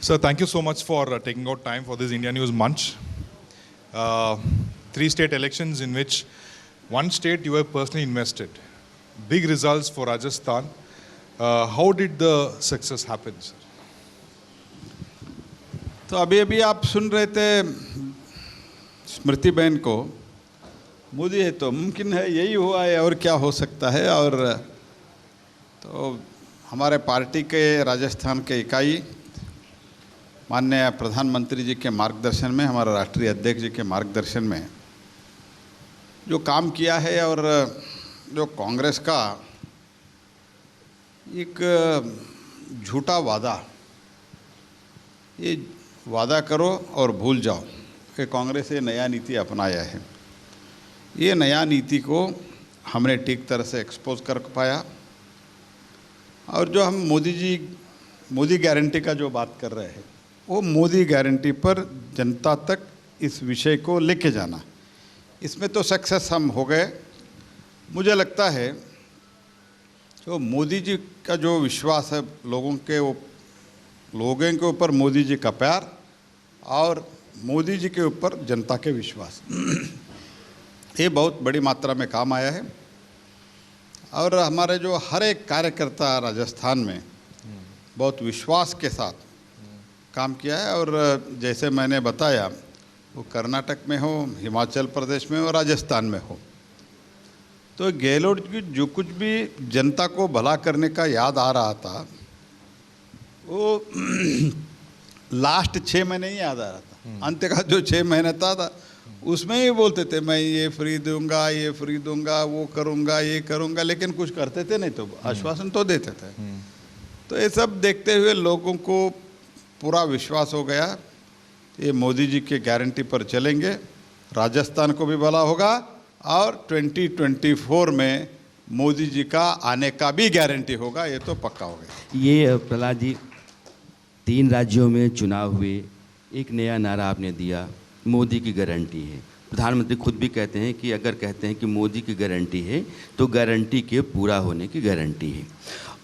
Sir, thank you so much for taking out time for this India News Munch. 3 state elections in which one state you were personally invested. Big results for Rajasthan. How did the success happen, sir? तो अभी आप सुन रहे थे स्मृति बहन को, मोदी है तो मुमकिन है यही हुआ है और क्या हो सकता है। और तो हमारे पार्टी के राजस्थान के इकाई माननीय प्रधानमंत्री जी के मार्गदर्शन में, हमारे राष्ट्रीय अध्यक्ष जी के मार्गदर्शन में जो काम किया है, और जो कांग्रेस का एक झूठा वादा, ये वादा करो और भूल जाओ, कि कांग्रेस ये नया नीति अपनाया है। ये नया नीति को हमने ठीक तरह से एक्सपोज कर पाया। और जो हम मोदी गारंटी का जो बात कर रहे हैं, वो मोदी गारंटी पर जनता तक इस विषय को लेके जाना, इसमें तो सक्सेस हम हो गए। मुझे लगता है जो मोदी जी का जो विश्वास है, लोगों के ऊपर मोदी जी का प्यार और मोदी जी के ऊपर जनता के विश्वास, ये बहुत बड़ी मात्रा में काम आया है। और हमारे जो हर एक कार्यकर्ता राजस्थान में बहुत विश्वास के साथ काम किया है। और जैसे मैंने बताया, वो कर्नाटक में हो, हिमाचल प्रदेश में हो, राजस्थान में हो, तो गहलोत की जो कुछ भी जनता को भला करने का याद आ रहा था, वो लास्ट 6 महीने ही याद आ रहा था। अंत का जो 6 महीने था उसमें ही बोलते थे मैं ये फ्री दूंगा, ये फ्री दूंगा, वो करूंगा, ये करूंगा, लेकिन कुछ करते थे नहीं, तो आश्वासन तो देते थे। तो ये सब देखते हुए लोगों को पूरा विश्वास हो गया, ये मोदी जी के गारंटी पर चलेंगे, राजस्थान को भी भला होगा, और 2024 में मोदी जी का आने का भी गारंटी होगा, ये तो पक्का हो गया। ये प्रहलाद जी, 3 राज्यों में चुनाव हुए, एक नया नारा आपने दिया, मोदी की गारंटी है। प्रधानमंत्री खुद भी कहते हैं कि अगर कहते हैं कि मोदी की गारंटी है तो गारंटी के पूरा होने की गारंटी है।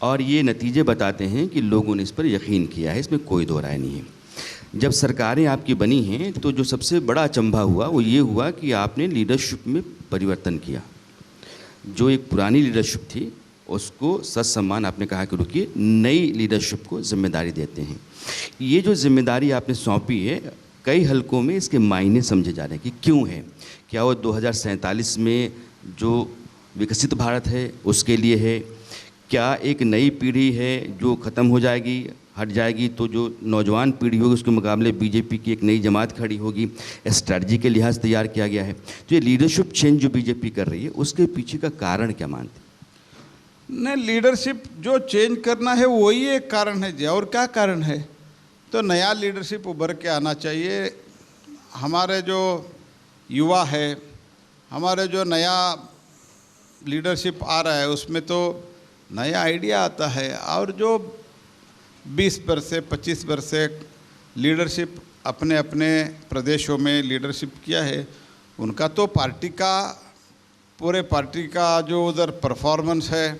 और ये नतीजे बताते हैं कि लोगों ने इस पर यकीन किया है, इसमें कोई दो राय नहीं है। जब सरकारें आपकी बनी हैं तो जो सबसे बड़ा अचंभा हुआ वो ये हुआ कि आपने लीडरशिप में परिवर्तन किया। जो एक पुरानी लीडरशिप थी उसको सत्सम्मान आपने कहा कि रुकिए, नई लीडरशिप को जिम्मेदारी देते हैं। ये जो जिम्मेदारी आपने सौंपी है, कई हलकों में इसके मायने समझे जा रहे हैं कि क्यों है। क्या वो 2047 में जो विकसित भारत है उसके लिए है? क्या एक नई पीढ़ी है जो ख़त्म हो जाएगी, हट जाएगी, तो जो नौजवान पीढ़ी होगी उसके मुकाबले बीजेपी की एक नई जमात खड़ी होगी? स्ट्रैटेजी के लिहाज तैयार किया गया है। तो ये लीडरशिप चेंज जो बीजेपी कर रही है, उसके पीछे का कारण क्या मानते? नहीं, लीडरशिप जो चेंज करना है वही एक कारण है जी, और क्या कारण है? तो नया लीडरशिप उभर के आना चाहिए। हमारे जो युवा है, हमारे जो नया लीडरशिप आ रहा है, उसमें तो नया आइडिया आता है। और जो 20 वर्ष से 25 वर्ष से लीडरशिप अपने अपने प्रदेशों में लीडरशिप किया है, उनका तो पूरे पार्टी का जो उधर परफॉर्मेंस है,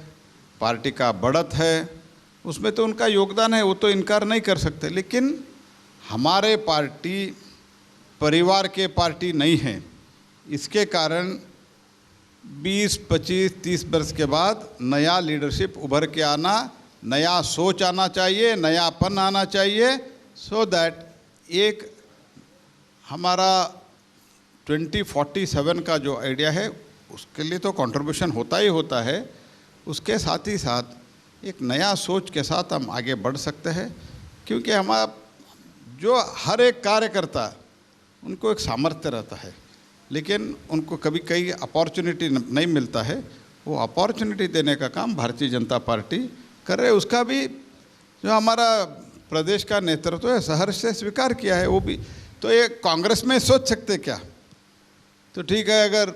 पार्टी का बढ़त है, उसमें तो उनका योगदान है, वो तो इनकार नहीं कर सकते। लेकिन हमारे पार्टी परिवार के पार्टी नहीं है, इसके कारण 20, 25, 30 वर्ष के बाद नया लीडरशिप उभर के आना, नया सोच आना चाहिए, नयापन आना चाहिए, सो दैट एक हमारा 2047 का जो आइडिया है उसके लिए तो कंट्रीब्यूशन होता ही होता है। उसके साथ ही साथ एक नया सोच के साथ हम आगे बढ़ सकते हैं, क्योंकि हमारा जो हर एक कार्यकर्ता, उनको एक सामर्थ्य रहता है, लेकिन उनको कभी कई अपॉर्चुनिटी नहीं मिलता है। वो अपॉर्चुनिटी देने का काम भारतीय जनता पार्टी कर रहे हैं। उसका भी जो हमारा प्रदेश का नेतृत्व है सहर्ष से स्वीकार किया है। वो भी तो ये कांग्रेस में सोच सकते क्या? तो ठीक है, अगर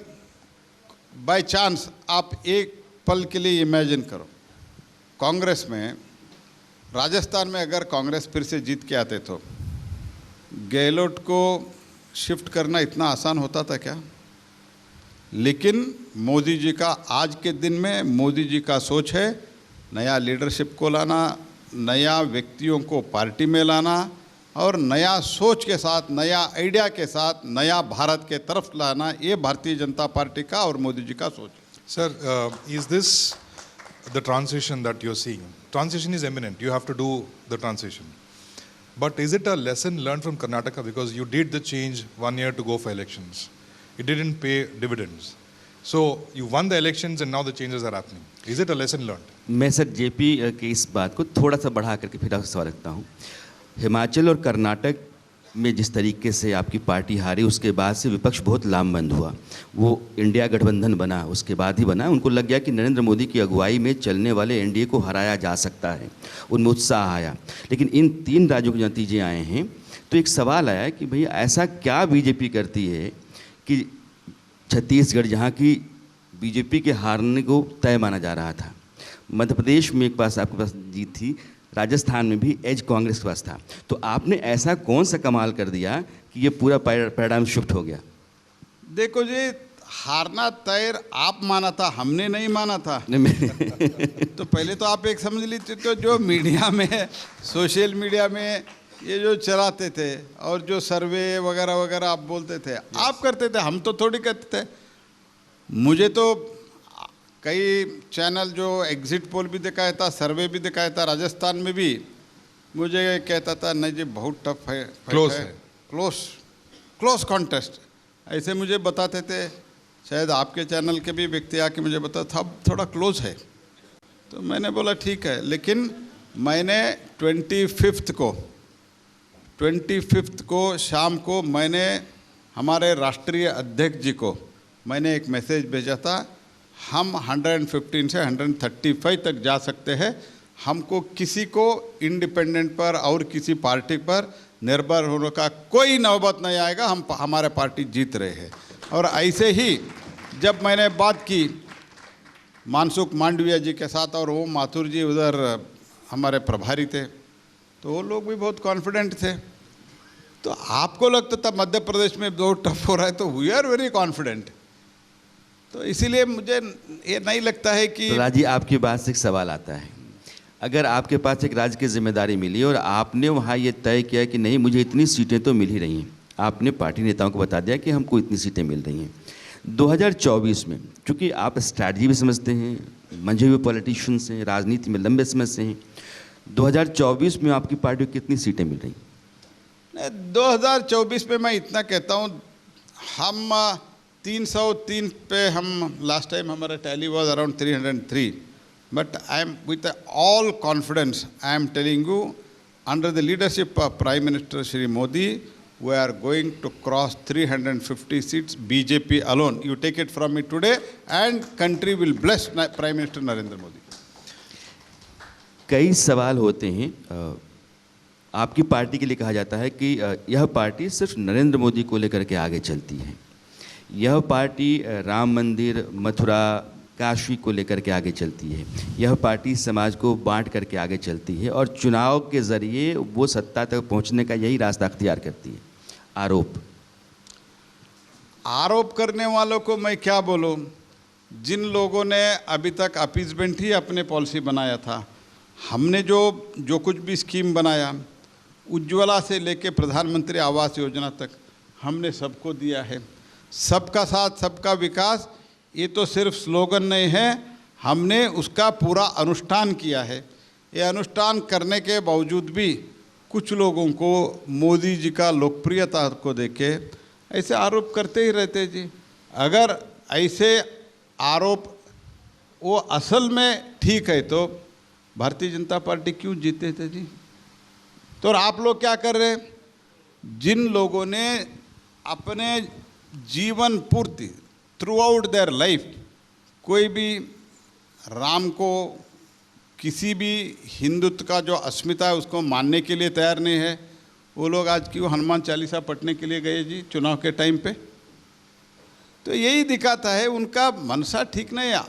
बाय चांस आप एक पल के लिए इमेजिन करो, कांग्रेस में राजस्थान में अगर कांग्रेस फिर से जीत के आते तो गहलोत को शिफ्ट करना इतना आसान होता था क्या? लेकिन मोदी जी का आज के दिन में मोदी जी का सोच है नया लीडरशिप को लाना, नया व्यक्तियों को पार्टी में लाना, और नया सोच के साथ, नया आइडिया के साथ नया भारत के तरफ लाना, ये भारतीय जनता पार्टी का और मोदी जी का सोच है। Sir, is this the transition that you're seeing? Transition is imminent. You have to do the transition. But is it a lesson learned from Karnataka? Because you did the change 1 year to go for elections. It didn't pay dividends. So you won the elections and now the changes are happening. Is it a lesson learned? मैं sir JP के इस बात को थोड़ा सा बढ़ा करके फिर आपसे सवाल रखता हूँ। हिमाचल और कर्नाटक में जिस तरीके से आपकी पार्टी हारी, उसके बाद से विपक्ष बहुत लामबंद हुआ। वो इंडिया गठबंधन बना, उसके बाद ही बना। उनको लग गया कि नरेंद्र मोदी की अगुवाई में चलने वाले एनडीए को हराया जा सकता है, उनमें उत्साह आया। लेकिन इन 3 राज्यों के नतीजे आए हैं तो एक सवाल आया कि भैया ऐसा क्या बीजेपी करती है कि छत्तीसगढ़, जहाँ की बीजेपी के हारने को तय माना जा रहा था, मध्य प्रदेश में एक पास आपके पास जीत थी, राजस्थान में भी एज कांग्रेस के पास था, तो आपने ऐसा कौन सा कमाल कर दिया कि ये पूरा पैराडाइम शिफ्ट हो गया? देखो जी, हारना तय आप माना था, हमने नहीं माना था। तो पहले तो आप एक समझ लीजिए, तो जो मीडिया में, सोशल मीडिया में ये जो चलाते थे और जो सर्वे वगैरह वगैरह आप बोलते थे, आप करते थे, हम तो थोड़ी करते थे। मुझे तो कई चैनल जो एग्जिट पोल भी दिखाया था, सर्वे भी दिखाया था, राजस्थान में भी मुझे कहता था नहीं जी बहुत टफ है, क्लोज कॉन्टेस्ट, ऐसे मुझे बताते थे। शायद आपके चैनल के भी व्यक्ति आके मुझे बताया था अब थोड़ा क्लोज है। तो मैंने बोला ठीक है, लेकिन मैंने 25 को शाम को मैंने हमारे राष्ट्रीय अध्यक्ष जी को मैंने एक मैसेज भेजा था, हम 115 से 135 तक जा सकते हैं, हमको किसी को इंडिपेंडेंट पर और किसी पार्टी पर निर्भर होने का कोई नौबत नहीं आएगा, हमारे पार्टी जीत रहे हैं। और ऐसे ही जब मैंने बात की मानसुख मांडविया जी के साथ, और वो माथुर जी उधर हमारे प्रभारी थे, तो वो लोग भी बहुत कॉन्फिडेंट थे। तो आपको लगता था मध्य प्रदेश में बहुत टफ हो रहा है, तो वी आर वेरी कॉन्फिडेंट। तो इसीलिए मुझे ये नहीं लगता है कि तो राजी, आपकी बात से एक सवाल आता है, अगर आपके पास एक राज्य की जिम्मेदारी मिली और आपने वहाँ ये तय किया कि नहीं मुझे इतनी सीटें तो मिल ही रही हैं, आपने पार्टी नेताओं को बता दिया कि हमको इतनी सीटें मिल रही हैं, 2024 में, चूँकि आप स्ट्रैटेजी भी समझते हैं, मंझे हुए पॉलिटिशियंस हैं, राजनीति में लंबे समय से हैं, 2024 में आपकी पार्टी को कितनी सीटें मिल रही? 2024 में मैं इतना कहता हूँ, हम 303 पे, हम लास्ट टाइम हमारा tally was around 303, but I am with all confidence I am telling you, under the leadership of prime minister Shri Modi, we are going to cross 350 seats, BJP alone. You take it from me today, and country will bless Prime Minister Narendra Modi. कई सवाल होते हैं, आपकी party के लिए कहा जाता है कि यह पार्टी सिर्फ नरेंद्र मोदी को लेकर के आगे चलती है, यह पार्टी राम मंदिर, मथुरा, काशी को लेकर के आगे चलती है, यह पार्टी समाज को बांट करके आगे चलती है और चुनाव के ज़रिए वो सत्ता तक पहुंचने का यही रास्ता अख्तियार करती है। आरोप करने वालों को मैं क्या बोलूं, जिन लोगों ने अभी तक अपीजमेंट ही अपने पॉलिसी बनाया था, हमने जो कुछ भी स्कीम बनाया, उज्ज्वला से लेके प्रधानमंत्री आवास योजना तक हमने सबको दिया है। सबका साथ सबका विकास, ये तो सिर्फ स्लोगन नहीं है, हमने उसका पूरा अनुष्ठान किया है। ये अनुष्ठान करने के बावजूद भी कुछ लोगों को मोदी जी का लोकप्रियता को देखे ऐसे आरोप करते ही रहते जी। अगर ऐसे आरोप वो असल में ठीक है तो भारतीय जनता पार्टी क्यों जीते थे जी? तो आप लोग क्या कर रहे हैं, जिन लोगों ने अपने जीवन पूर्ति थ्रू आउट देयर लाइफ कोई भी राम को, किसी भी हिंदुत्व का जो अस्मिता है उसको मानने के लिए तैयार नहीं है, वो लोग आज क्यों हनुमान चालीसा पढ़ने के लिए गए जी चुनाव के टाइम पे? तो यही दिखाता है उनका मनसा ठीक नहीं है।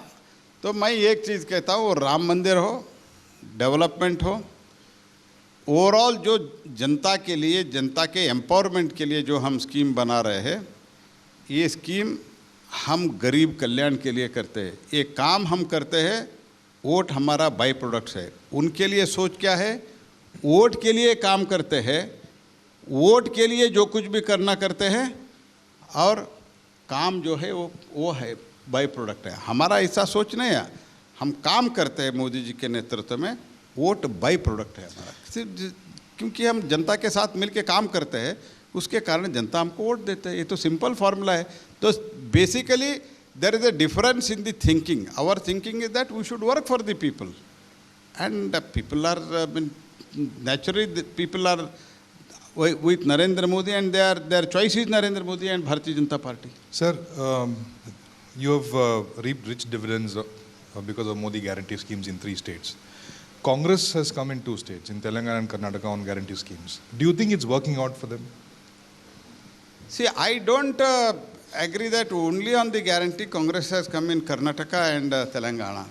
तो मैं एक चीज़ कहता हूँ, वो राम मंदिर हो, डेवलपमेंट हो, ओवरऑल जो जनता के लिए, जनता के एम्पावरमेंट के लिए जो हम स्कीम बना रहे हैं, ये स्कीम हम गरीब कल्याण के लिए करते हैं। ये काम हम करते हैं, वोट हमारा बाई प्रोडक्ट्स है। उनके लिए सोच क्या है, वोट के लिए काम करते हैं, वोट के लिए जो कुछ भी करना करते हैं और काम जो है वो है बाई प्रोडक्ट है। हमारा ऐसा सोच नहीं है, हम काम करते हैं मोदी जी के नेतृत्व में, वोट बाई प्रोडक्ट है हमारा, सिर्फ क्योंकि हम जनता के साथ मिलके काम करते हैं उसके कारण जनता हमको वोट देते हैं। ये तो सिंपल फार्मूला है। तो basically there is a difference in the thinking. Our thinking is that we should work for the people and people are naturally people are with Narendra Modi and their choice is Narendra Modi and Bharatiya Janata Party. Sir, you have reaped rich dividends because of Modi guarantee schemes in 3 states. Congress has come in 2 states, in Telangana and Karnataka, on guarantee schemes. Do you think it's working out for them? See, I don't agree that only on the guarantee Congress has come in Karnataka and Telangana.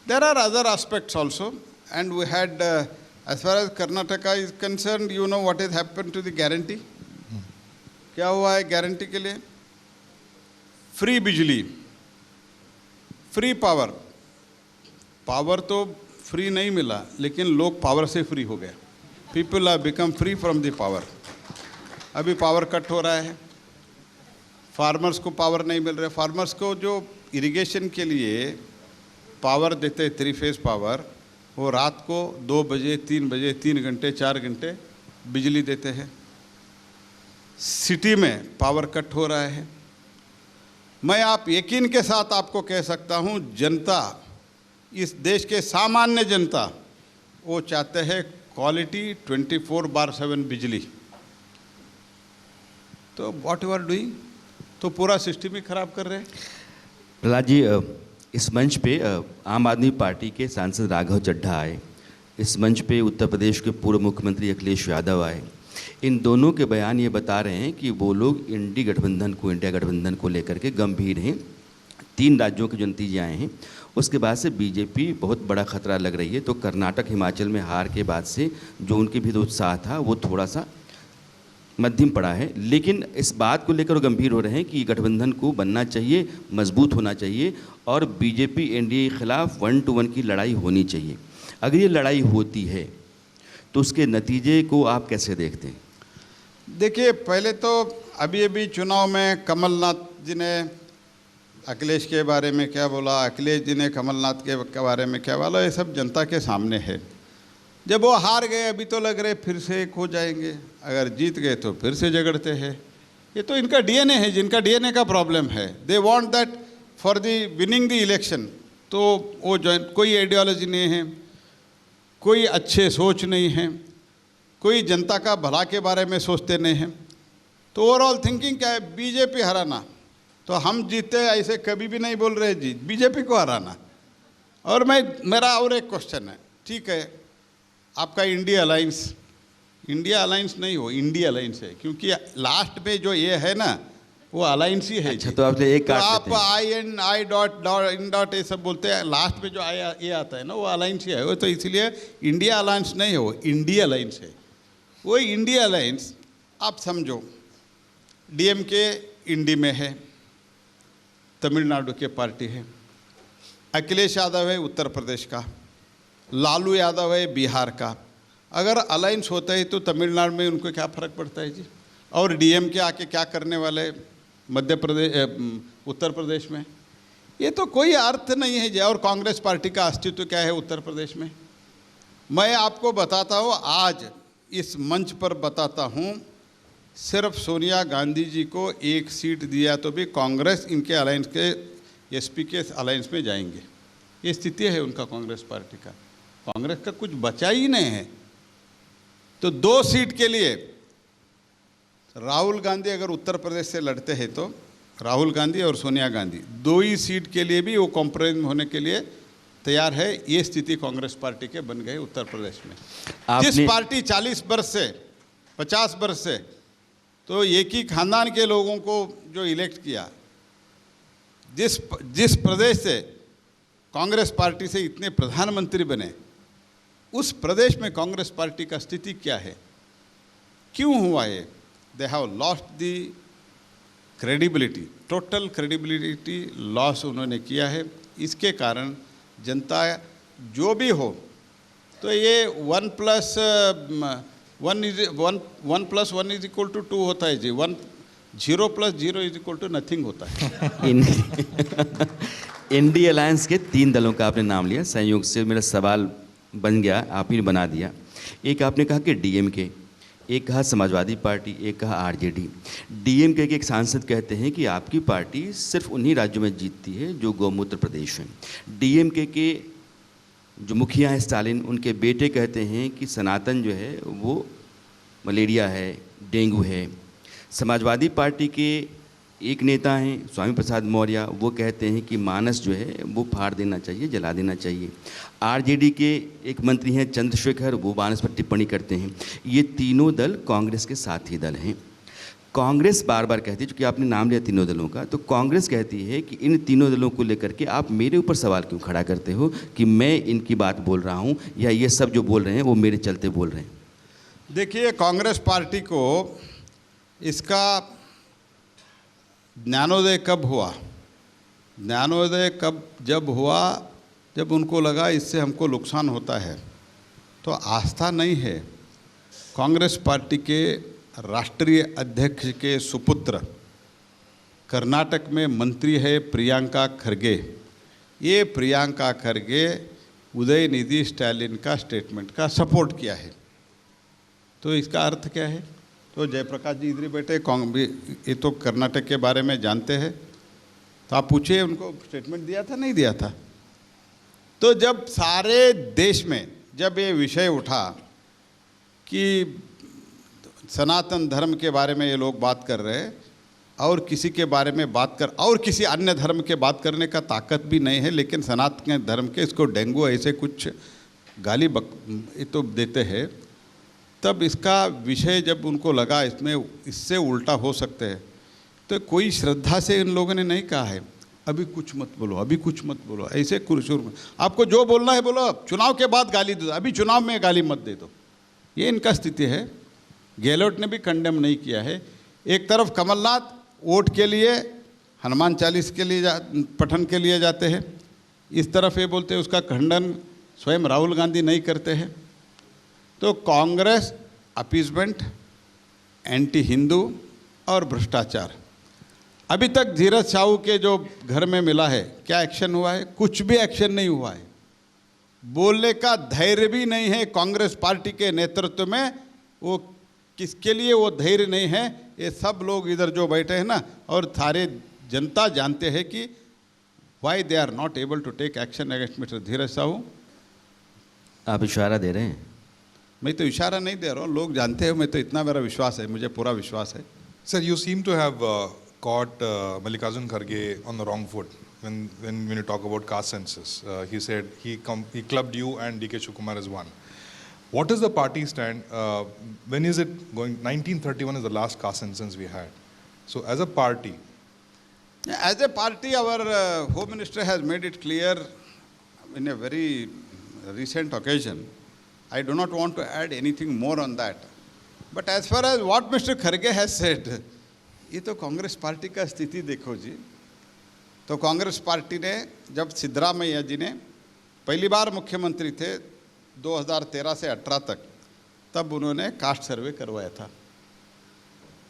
There are other aspects also, and we had, as far as Karnataka is concerned, you know what has happened to the guarantee? क्या हुआ है guarantee के लिए? Free बिजली, free power. Power तो free नहीं मिला, लेकिन लोग पावर से फ्री हो गए। People are become free from the power. अभी पावर कट हो रहा है, फार्मर्स को पावर नहीं मिल रहा है। फार्मर्स को जो इरिगेशन के लिए पावर देते हैं 3 फेज पावर, वो रात को 2 बजे 3 बजे 3 घंटे 4 घंटे बिजली देते हैं। सिटी में पावर कट हो रहा है। मैं आप यकीन के साथ आपको कह सकता हूँ, जनता, इस देश के सामान्य जनता, वो चाहते हैं क्वालिटी 24/7 बिजली। तो व्हाट यू आर डूइंग, तो पूरा सिस्टम ही खराब कर रहे हैं। प्रहलाद जी, इस मंच पे आम आदमी पार्टी के सांसद राघव चड्ढा आए, इस मंच पे उत्तर प्रदेश के पूर्व मुख्यमंत्री अखिलेश यादव आए। इन दोनों के बयान ये बता रहे हैं कि वो लोग इंडिया गठबंधन को लेकर के गंभीर हैं। 3 राज्यों के जो नतीजे आए हैं उसके बाद से बीजेपी बहुत बड़ा खतरा लग रही है। तो कर्नाटक हिमाचल में हार के बाद से जो उनके भी उत्साह था वो थोड़ा सा मध्यम पड़ा है, लेकिन इस बात को लेकर गंभीर हो रहे हैं कि गठबंधन को बनना चाहिए, मजबूत होना चाहिए और बीजेपी एनडीए के खिलाफ 1 to 1 की लड़ाई होनी चाहिए। अगर ये लड़ाई होती है तो उसके नतीजे को आप कैसे देखते हैं? देखिए, पहले तो अभी चुनाव में कमलनाथ जी ने अखिलेश के बारे में क्या बोला, अखिलेश जी ने कमलनाथ के बारे में क्या बोला, ये सब जनता के सामने है। जब वो हार गए अभी तो लग रहे फिर से एक हो जाएंगे, अगर जीत गए तो फिर से झगड़ते हैं। ये तो इनका डीएनए है, जिनका डीएनए का प्रॉब्लम है। They want that for the winning the election. तो वो कोई आइडियोलॉजी नहीं है, कोई अच्छे सोच नहीं है, कोई जनता का भला के बारे में सोचते नहीं हैं। तो ओवरऑल थिंकिंग क्या है, बीजेपी हराना। तो हम जीते ऐसे कभी भी नहीं बोल रहे जी, बीजेपी को हराना। और मेरा और एक क्वेश्चन है, ठीक है आपका इंडिया अलायंस नहीं हो, इंडिया अलायंस है, क्योंकि लास्ट में जो ये है ना वो अलायंस ही है। अच्छा, तो आपने एक तो आप I.N.I. ये सब बोलते हैं, लास्ट में जो ये आता है ना वो अलायंस ही है। वो तो इसलिए इंडिया अलायंस नहीं हो, इंडिया अलायंस है। वो इंडिया अलायंस आप समझो, डीएमके इंडी में है, तमिलनाडु के पार्टी है, अखिलेश यादव है उत्तर प्रदेश का, लालू यादव है बिहार का। अगर अलायंस होता है तो तमिलनाडु में उनको क्या फ़र्क पड़ता है जी? और डीएमके आके क्या करने वाले मध्य प्रदेश उत्तर प्रदेश में? ये तो कोई अर्थ नहीं है जी। और कांग्रेस पार्टी का अस्तित्व क्या है उत्तर प्रदेश में? मैं आपको बताता हूँ, आज इस मंच पर बताता हूँ, सिर्फ सोनिया गांधी जी को 1 सीट दिया तो भी कांग्रेस इनके अलायंस के एसपी के अलायंस में जाएंगे। ये स्थिति है उनका कांग्रेस पार्टी का। कांग्रेस का कुछ बचा ही नहीं है। तो 2 सीट के लिए राहुल गांधी अगर उत्तर प्रदेश से लड़ते हैं तो राहुल गांधी और सोनिया गांधी 2 ही सीट के लिए भी वो कॉम्प्रोमाइज होने के लिए तैयार है। ये स्थिति कांग्रेस पार्टी के बन गई उत्तर प्रदेश में। जिस पार्टी 40 वर्ष से 50 वर्ष से तो एक ही खानदान के लोगों को जो इलेक्ट किया, जिस प्रदेश से कांग्रेस पार्टी से इतने प्रधानमंत्री बने, उस प्रदेश में कांग्रेस पार्टी का स्थिति क्या है, क्यों हुआ है? They have lost the credibility, total credibility loss उन्होंने किया है। इसके कारण जनता जो भी हो, तो ये one plus one is equal to 2 होता है जी। 0 + 0 इज इक्वल टू नथिंग होता है। इंडिया अलायंस के 3 दलों का आपने नाम लिया, संयोग से मेरा सवाल बन गया, आप ही ने बना दिया। एक आपने कहा कि डीएमके, एक कहा समाजवादी पार्टी, एक कहा आरजेडी। डीएमके के एक सांसद कहते हैं कि आपकी पार्टी सिर्फ उन्हीं राज्यों में जीतती है जो गौमूत्र प्रदेश हैं। डीएमके के जो मुखिया हैं स्टालिन, उनके बेटे कहते हैं कि सनातन जो है वो मलेरिया है, डेंगू है। समाजवादी पार्टी के एक नेता हैं स्वामी प्रसाद मौर्य, वो कहते हैं कि मानस जो है वो फाड़ देना चाहिए, जला देना चाहिए। आरजेडी के एक मंत्री हैं चंद्रशेखर, वो मानस पर टिप्पणी करते हैं। ये तीनों दल कांग्रेस के साथी दल हैं। कांग्रेस बार बार कहती है, चूँकि आपने नाम लिया तीनों दलों का, तो कांग्रेस कहती है कि इन तीनों दलों को लेकर के आप मेरे ऊपर सवाल क्यों खड़ा करते हो कि मैं इनकी बात बोल रहा हूँ या ये सब जो बोल रहे हैं वो मेरे चलते बोल रहे हैं। देखिए, कांग्रेस पार्टी को इसका ज्ञानोदय कब हुआ? ज्ञानोदय जब हुआ, जब उनको लगा इससे हमको नुकसान होता है। तो आस्था नहीं है। कांग्रेस पार्टी के राष्ट्रीय अध्यक्ष के सुपुत्र कर्नाटक में मंत्री है प्रियंका खरगे। ये प्रियंका खरगे उदयनिधि स्टालिन का स्टेटमेंट का सपोर्ट किया है। तो इसका अर्थ क्या है? तो जयप्रकाश जी इधर बैठे, ये तो कर्नाटक के बारे में जानते हैं, तो आप पूछिए उनको स्टेटमेंट दिया था नहीं दिया था। तो जब सारे देश में जब ये विषय उठा कि सनातन धर्म के बारे में ये लोग बात कर रहे हैं और किसी के बारे में बात कर और किसी अन्य धर्म के बात करने का ताकत भी नहीं है, लेकिन सनातन धर्म के इसको डेंगू ऐसे कुछ गाली ये तो देते हैं, तब इसका विषय जब उनको लगा इसमें इससे उल्टा हो सकते हैं, तो कोई श्रद्धा से इन लोगों ने नहीं कहा है अभी कुछ मत बोलो, अभी कुछ मत बोलो, ऐसे कुरशुर आपको जो बोलना है बोलो, चुनाव के बाद गाली दो, अभी चुनाव में गाली मत दे दो। ये इनका स्थिति है। गहलोत ने भी कंडेम नहीं किया है। एक तरफ कमलनाथ वोट के लिए हनुमान चालीस के लिए पठन के लिए जाते हैं, इस तरफ ये बोलते हैं उसका खंडन स्वयं राहुल गांधी नहीं करते हैं। तो कांग्रेस अपीसमेंट, एंटी हिंदू और भ्रष्टाचार। अभी तक धीरज साहू के जो घर में मिला है, क्या एक्शन हुआ है? कुछ भी एक्शन नहीं हुआ है। बोलने का धैर्य भी नहीं है कांग्रेस पार्टी के नेतृत्व में। वो किसके लिए वो धैर्य नहीं है, ये सब लोग इधर जो बैठे हैं ना, और सारे जनता जानते हैं कि why they are not able to take action against mister Dheeraj Sahu. आप इशारा दे रहे हैं? मैं तो इशारा नहीं दे रहा हूँ, लोग जानते हैं। मैं तो इतना मेरा विश्वास है, मुझे पूरा विश्वास है। Sir, you seem to have caught Mallikarjun Kharge on the wrong foot when you talk about caste census. He said he clubbed you and DK Shivakumar as one. What is the party stand? When is it going? 1931 is the last caste census we had. So as a party, our Home Minister has made it clear in a very recent occasion. I do not want to add anything more on that. But as far as what Mr. Kharge has said, ये तो Congress party का स्थिति देखो जी। तो Congress party ने जब सिद्धरामैया जी ने पहली बार मुख्यमंत्री थे 2013 से 18 तक, तब उन्होंने कास्ट सर्वे करवाया था।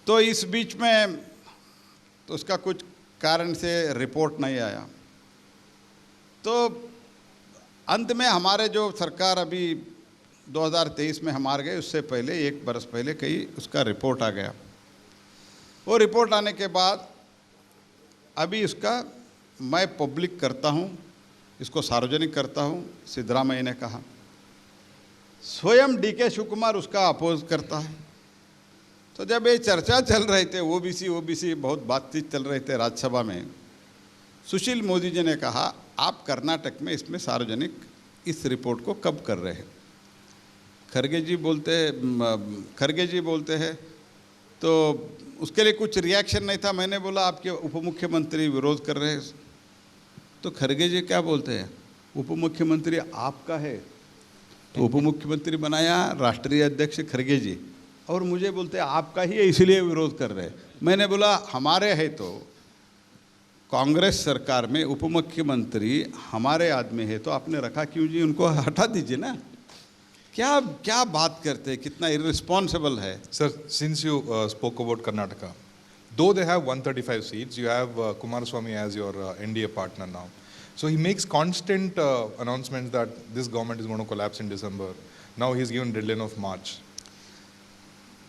तो इस बीच में तो उसका कुछ कारण से रिपोर्ट नहीं आया। तो अंत में हमारे जो सरकार अभी 2023 में हम हार गए, उससे पहले 1 बरस पहले कहीं उसका रिपोर्ट आ गया। वो रिपोर्ट आने के बाद अभी इसका मैं पब्लिक करता हूँ, इसको सार्वजनिक करता हूँ। सिद्धरामैया ने कहा, स्वयं DK शिवकुमार उसका अपोज करता है। तो जब ये चर्चा चल रहे थे, ओबीसी बहुत बातचीत चल रहे थे राज्यसभा में, सुशील मोदी जी ने कहा आप कर्नाटक में इसमें सार्वजनिक इस रिपोर्ट को कब कर रहे हैं? खरगे जी बोलते हैं तो उसके लिए कुछ रिएक्शन नहीं था। मैंने बोला आपके उप मुख्यमंत्री विरोध कर रहे हैं। तो खरगे जी क्या बोलते हैं, उप मुख्यमंत्री आपका है। तो उप मुख्यमंत्री बनाया राष्ट्रीय अध्यक्ष खरगे जी, और मुझे बोलते हैं आपका ही है इसलिए विरोध कर रहे हैं। मैंने बोला हमारे है तो कांग्रेस सरकार में उप मुख्यमंत्री हमारे आदमी है, तो आपने रखा क्यों जी? उनको हटा दीजिए ना। क्या क्या बात करते हैं, कितना इररिस्पॉन्सिबल है। Sir, since you spoke about Karnataka, though they have 135 seats, you have Kumaraswamy as your NDA partner now. So he makes constant announcements that this government is going to collapse in December. Now he's given deadline of March.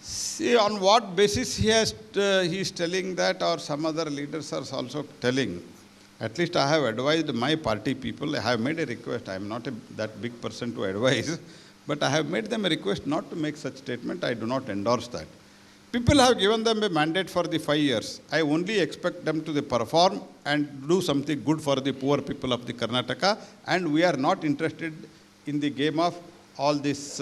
See, on what basis he is telling that, or some other leaders are also telling. At least I have advised my party people. I have made a request. I am not that big person to advise, but I have made them a request not to make such statement. I do not endorse that. People have given them a mandate for the 5 years. I only expect them to perform and do something good for the poor people of the Karnataka. And we are not interested in the game of all this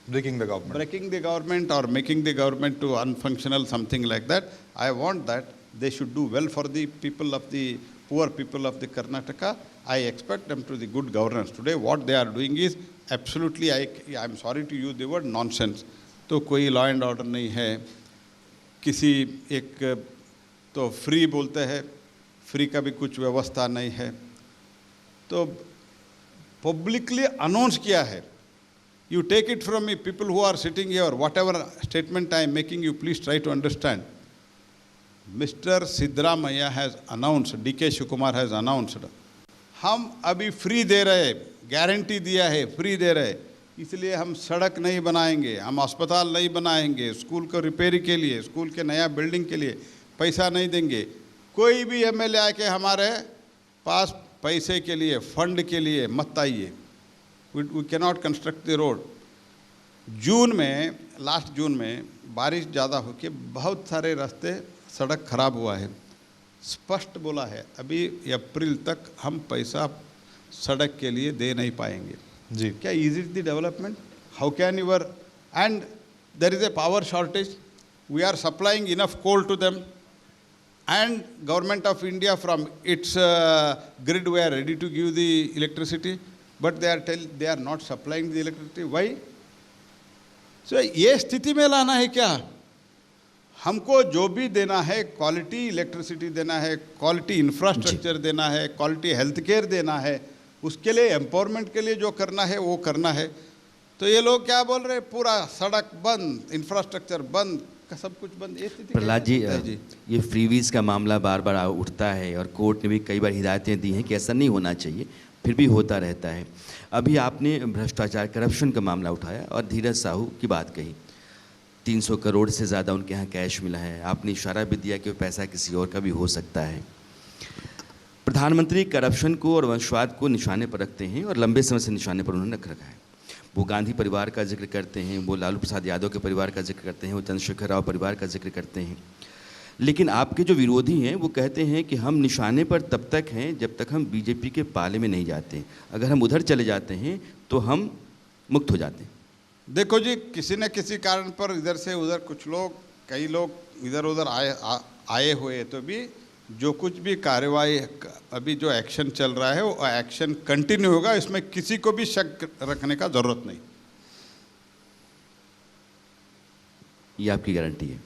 Breaking the government. breaking the government or making the government to unfunctional, something like that. I want that they should do well for the people of the poor people of the Karnataka. I expect them to the good governance. Today what they are doing is absolutely, I am sorry to use the word, nonsense. तो कोई law and order नहीं है, किसी एक तो free बोलते हैं, free का भी कुछ व्यवस्था नहीं है, तो पब्लिकली अनाउंस किया है. You take it from me, people who are sitting here, whatever statement I am making, you please try to understand. Mr. Siddaramaiah has announced, DK Shivakumar has announced, हम अभी फ्री दे रहे, guarantee दिया है, free दे रहे, इसलिए हम सड़क नहीं बनाएंगे, हम अस्पताल नहीं बनाएंगे, स्कूल को रिपेयरिंग के लिए, स्कूल के नया बिल्डिंग के लिए पैसा नहीं देंगे. कोई भी एमएलए आके हमारे पास पैसे के लिए, फंड के लिए मत आइए. We cannot construct the road. जून में, लास्ट जून में बारिश ज़्यादा हो के बहुत सारे रास्ते सड़क खराब हुआ है. स्पष्ट बोला है अभी अप्रैल तक हम पैसा सड़क के लिए दे नहीं पाएंगे. जी. क्या is it the development? How can your, and there is a power shortage. We are supplying enough coal to them, and government of India from its grid we are ready to give the electricity, but they are not supplying the electricity. Why? So ये स्थिति में लाना है क्या? हमको जो भी देना है, क्वालिटी इलेक्ट्रिसिटी देना है, क्वालिटी इंफ्रास्ट्रक्चर देना है, क्वालिटी हेल्थ केयर देना है, उसके लिए एम्पावरमेंट के लिए जो करना है वो करना है. तो ये लोग क्या बोल रहे हैं, पूरा सड़क बंद, इंफ्रास्ट्रक्चर बंद, सब कुछ बंद. ये स्थिति प्रहलाद जी, ये फ्रीवीज का मामला बार बार उठता है और कोर्ट ने भी कई बार हिदायतें दी हैं कि ऐसा नहीं होना चाहिए, फिर भी होता रहता है. अभी आपने भ्रष्टाचार, करप्शन का मामला उठाया और धीरज साहू की बात कही. 300 करोड़ से ज़्यादा उनके यहाँ कैश मिला है. आपने इशारा भी दिया कि वो पैसा किसी और का भी हो सकता है. प्रधानमंत्री करप्शन को और वंशवाद को निशाने पर रखते हैं और लंबे समय से निशाने पर उन्होंने रख रखा है. वो गांधी परिवार का जिक्र करते हैं, वो लालू प्रसाद यादव के परिवार का जिक्र करते हैं, वो चंद्रशेखर राव परिवार का जिक्र करते हैं. लेकिन आपके जो विरोधी हैं वो कहते हैं कि हम निशाने पर तब तक हैं जब तक हम बीजेपी के पाले में नहीं जाते. अगर हम उधर चले जाते हैं तो हम मुक्त हो जाते हैं. देखो जी, किसी न किसी कारण पर इधर से उधर कुछ लोग, कई लोग इधर उधर आए हुए, तो भी जो कुछ भी कार्रवाई अभी जो एक्शन चल रहा है वो एक्शन कंटिन्यू होगा. इसमें किसी को भी शक रखने का जरूरत नहीं. ये आपकी गारंटी है?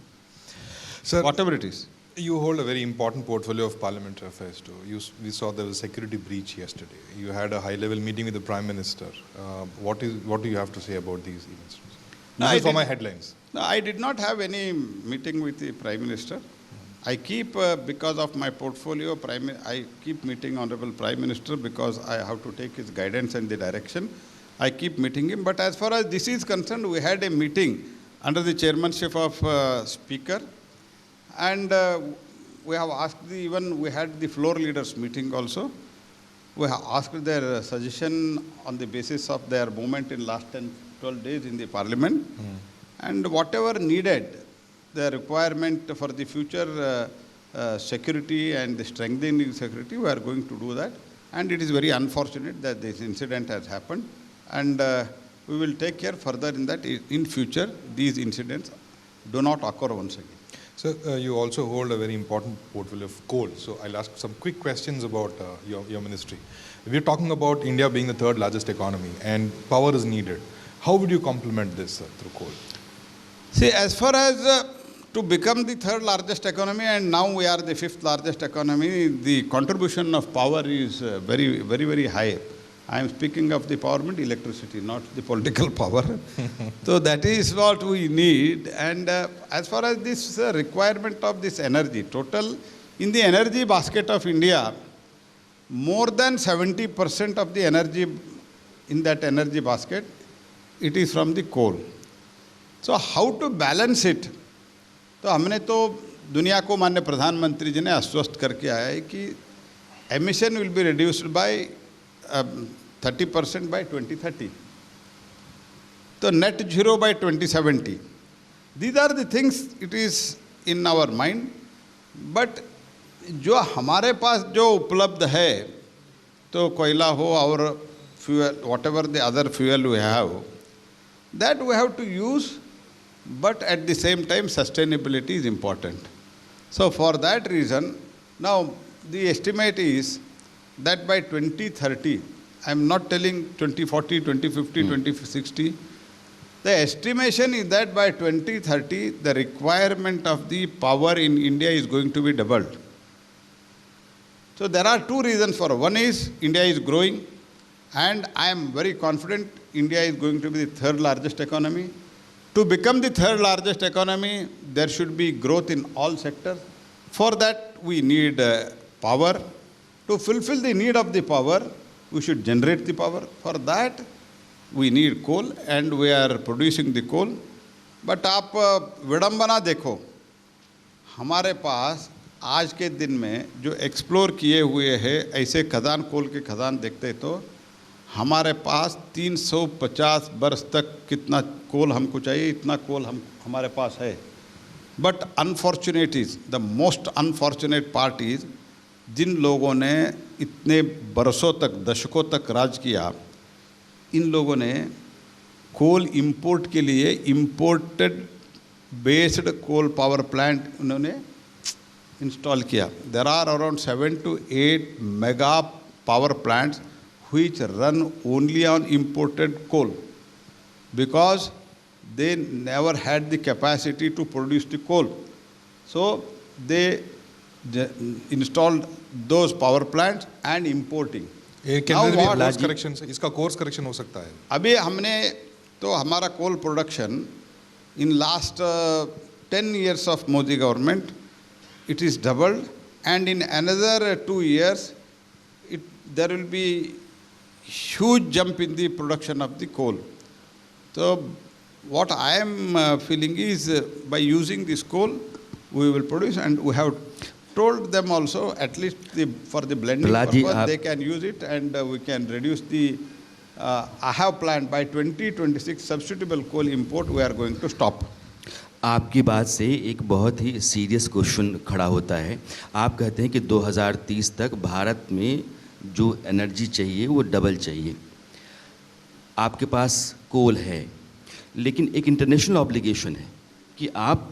Sir, Whatever it is. you hold a very important portfolio of parliamentary affairs too. We saw there was a security breach yesterday. You had a high-level meeting with the Prime Minister. What do you have to say about these events? No, This is for my headlines. No, I did not have any meeting with the Prime Minister. I keep, because of my portfolio, I keep meeting Honorable Prime Minister because I have to take his guidance and the direction. I keep meeting him. But as far as this is concerned, we had a meeting under the chairmanship of Speaker. And we have asked, even we had the floor leaders meeting also. We have asked their suggestion on the basis of their movement in last 10-12 days in the parliament. And whatever needed, the requirement for the future security and the strengthening security, we are going to do that. And it is very unfortunate that this incident has happened. And we will take care further in that in future these incidents do not occur once again. So you also hold a very important portfolio of coal. So I'll ask some quick questions about your ministry. We're talking about India being the third largest economy and power is needed. How would you complement this through coal? See, as far as to become the third largest economy, and now we are the fifth largest economy, the contribution of power is very, very, very high. I am speaking of the empowerment electricity, not the political power. So that is what we need. And as far as this requirement of this energy, total in the energy basket of India, more than 70% of the energy in that energy basket, it is from the coal. So how to balance it? तो हमने तो दुनिया को माननीय प्रधानमंत्री जी ने आश्वस्त करके आया है कि emission will be reduced by 30% by 2030. तो net zero by 2070. These are the things it is in our mind. But जो हमारे पास जो उपलब्ध है, तो कोयला हो और fuel, whatever the other fuel we have, that we have to use, but at the same time sustainability is important. So for that reason, now the estimate is that by 2030, I am not telling 2040, 2050, 2060, the estimation is that by 2030, the requirement of the power in India is going to be doubled. So there are two reasons for it. One is India is growing, and I am very confident India is going to be the third largest economy. To become the third largest economy, there should be growth in all sectors. For that, we need power. To fulfill the need of the power, we should generate the power. For that, we need coal, and we are producing the coal. But आप विडंबना देखो, हमारे पास आज के दिन में जो explore किए हुए हैं ऐसे खदान, कोल के खदान देखते तो हमारे पास 350 वर्ष तक कितना कोल हमको चाहिए, इतना कोल हमारे पास है. But unfortunate is the most unfortunate part is जिन लोगों ने इतने बरसों तक, दशकों तक राज किया, इन लोगों ने कोल इंपोर्ट के लिए imported based coal power plant उन्होंने इंस्टॉल किया. There are around 7 to 8 mega power plants which run only on imported coal because they never had the capacity to produce the coal. So they installed those power plants and importing. Course correction से इसका course correction हो सकता है. अभी हमने तो हमारा coal production in last 10 years of Modi government, it is doubled, and in another 2 years there will be huge jump in the production of the coal. So what I am feeling is by using this coal we will produce, and we have told them also at least for the blending purpose they can use it, and we can reduce the I have planned by 2026 substitutable coal import we are going to stop. आपकी बात से एक बहुत ही serious question खड़ा होता है. आप कहते हैं कि 2030 तक भारत में जो एनर्जी चाहिए वो डबल चाहिए. आपके पास कोल है, लेकिन एक इंटरनेशनल ऑब्लिगेशन है कि आप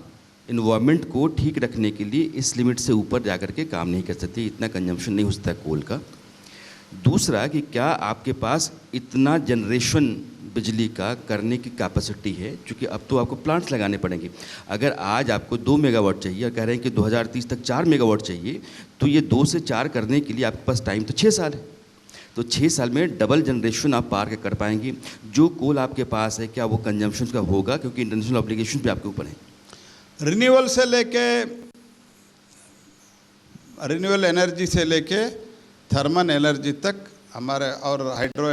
इन्वायरमेंट को ठीक रखने के लिए इस लिमिट से ऊपर जाकर के काम नहीं कर सकते, इतना कंजम्पशन नहीं हो सकता कोल का. दूसरा कि क्या आपके पास इतना जनरेशन बिजली का करने की कैपेसिटी है, क्योंकि अब तो आपको प्लांट्स लगाने पड़ेंगे. अगर आज आपको 2 मेगावाट चाहिए और कह रहे हैं कि 2030 तक 4 मेगावाट चाहिए, तो ये 2 से 4 करने के लिए आपके पास टाइम तो 6 साल है. तो 6 साल में डबल जनरेशन आप पार कर पाएंगे. जो कोल आपके पास है क्या वो कंजम्पशन का होगा, क्योंकि इंटरनेशनल ऑब्लिगेशन भी आपके ऊपर है. रिन्यूअल से लेके रिन्यूअल एनर्जी से लेके थर्मल एनर्जी तक हमारे और हाइड्रो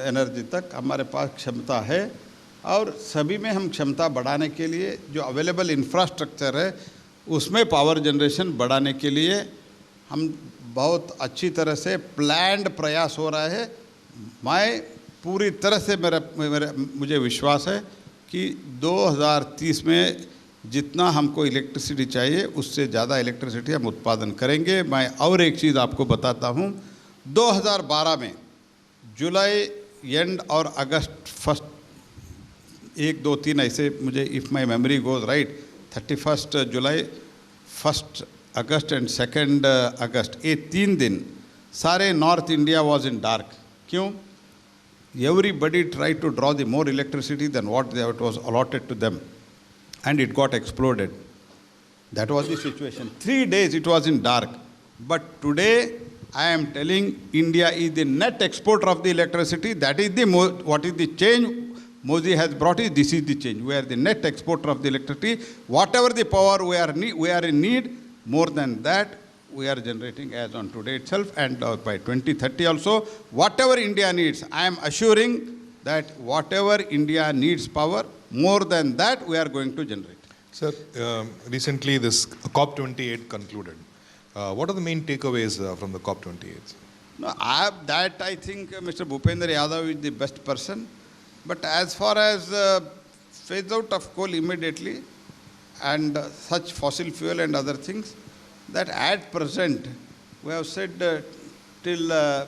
एनर्जी तक हमारे पास क्षमता है, और सभी में हम क्षमता बढ़ाने के लिए जो अवेलेबल इंफ्रास्ट्रक्चर है उसमें पावर जनरेशन बढ़ाने के लिए हम बहुत अच्छी तरह से प्लान्ड प्रयास हो रहा है. मैं पूरी तरह से मुझे विश्वास है कि 2030 में जितना हमको इलेक्ट्रिसिटी चाहिए उससे ज़्यादा इलेक्ट्रिसिटी हम उत्पादन करेंगे. मैं और एक चीज़ आपको बताता हूँ. 2012 में जुलाई एंड और अगस्त फर्स्ट 1, 2, 3 ऐसे मुझे if my memory goes right 31 July 1 August and 2 August, ये 3 दिन सारे north India was in dark. क्यों? Everybody try to draw the more electricity than what it was allotted to them, and it got exploded. That was the situation. 3 days it was in dark. But today I am telling India is the net exporter of the electricity. That is the what is the change Modi has brought is this is the change. We are the net exporter of the electricity. Whatever the power we are in need, more than that we are generating as on today itself, and by 2030 also, whatever India needs, I am assuring that whatever India needs power, more than that we are going to generate. Sir, recently this COP28 concluded. What are the main takeaways from the COP28? No, I think Mr. Bhupendra Yadav is the best person. But as far as phase out of coal immediately and such fossil fuel and other things, that at present we have said till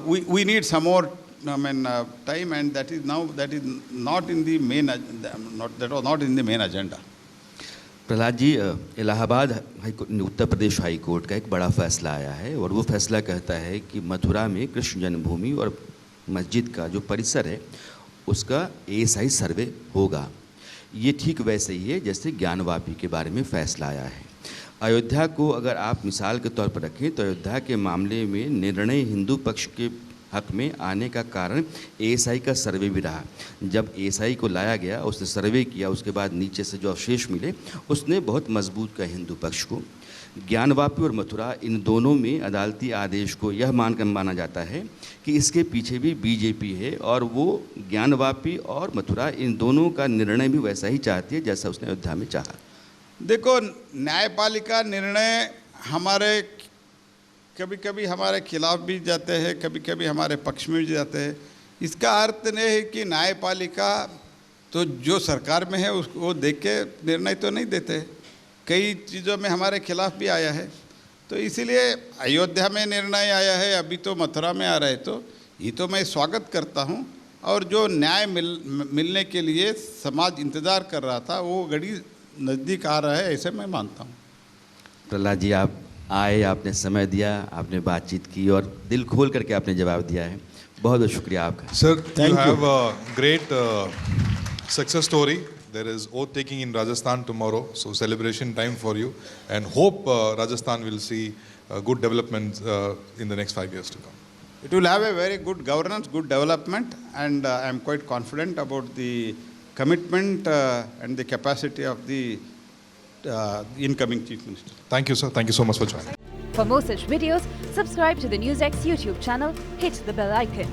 we need some more time, and that is not in the main that was not in the main agenda. Prahlad ji, Allahabad Uttar Pradesh high court का एक बड़ा फैसला आया है और वो फैसला कहता है कि मथुरा में कृष्ण जन्मभूमि और मस्जिद का जो परिसर है उसका ASI सर्वे होगा। ये ठीक वैसे ही है जैसे ज्ञानवापी के बारे में फैसला आया है। अयोध्या को अगर आप मिसाल के तौर पर रखें तो अयोध्या के मामले में निर्णय हिंदू पक्ष के हक में आने का कारण ASI का सर्वे भी रहा। जब ASI को लाया गया, उसने सर्वे किया, उसके बाद नीचे से जो अवशेष मिले उसने बहुत मजबूत किया हिंदू पक्ष को। ज्ञानवापी और मथुरा, इन दोनों में अदालती आदेश को यह मानकर माना जाता है कि इसके पीछे भी बीजेपी है और वो ज्ञानवापी और मथुरा इन दोनों का निर्णय भी वैसा ही चाहती है जैसा उसने अयोध्या में चाहा। देखो, न्यायपालिका निर्णय हमारे कभी कभी हमारे खिलाफ भी जाते हैं, कभी कभी हमारे पक्ष में भी जाते हैं। इसका अर्थ नहीं है कि न्यायपालिका तो जो सरकार में है उसको देख के निर्णय तो नहीं देते। कई चीज़ों में हमारे खिलाफ भी आया है, तो इसीलिए अयोध्या में निर्णय आया है, अभी तो मथुरा में आ रहा है, तो ये तो मैं स्वागत करता हूँ। और जो न्याय मिलने के लिए समाज इंतज़ार कर रहा था वो घड़ी नज़दीक आ रहा है, ऐसे मैं मानता हूँ। प्रहलाद जी, आप आए, आपने समय दिया, आपने बातचीत की और दिल खोल करके आपने जवाब दिया है। बहुत बहुत शुक्रिया आपका। Sir, you have a great success story. There is oath taking in Rajasthan tomorrow, so celebration time for you, and hope Rajasthan will see good development in the next 5 years to come. It will have a very good governance, good development, and I am quite confident about the commitment and the capacity of the incoming Chief Minister. Thank you, sir. Thank you so much for joining. For more such videos, subscribe to the NewsX YouTube channel, hit the bell icon.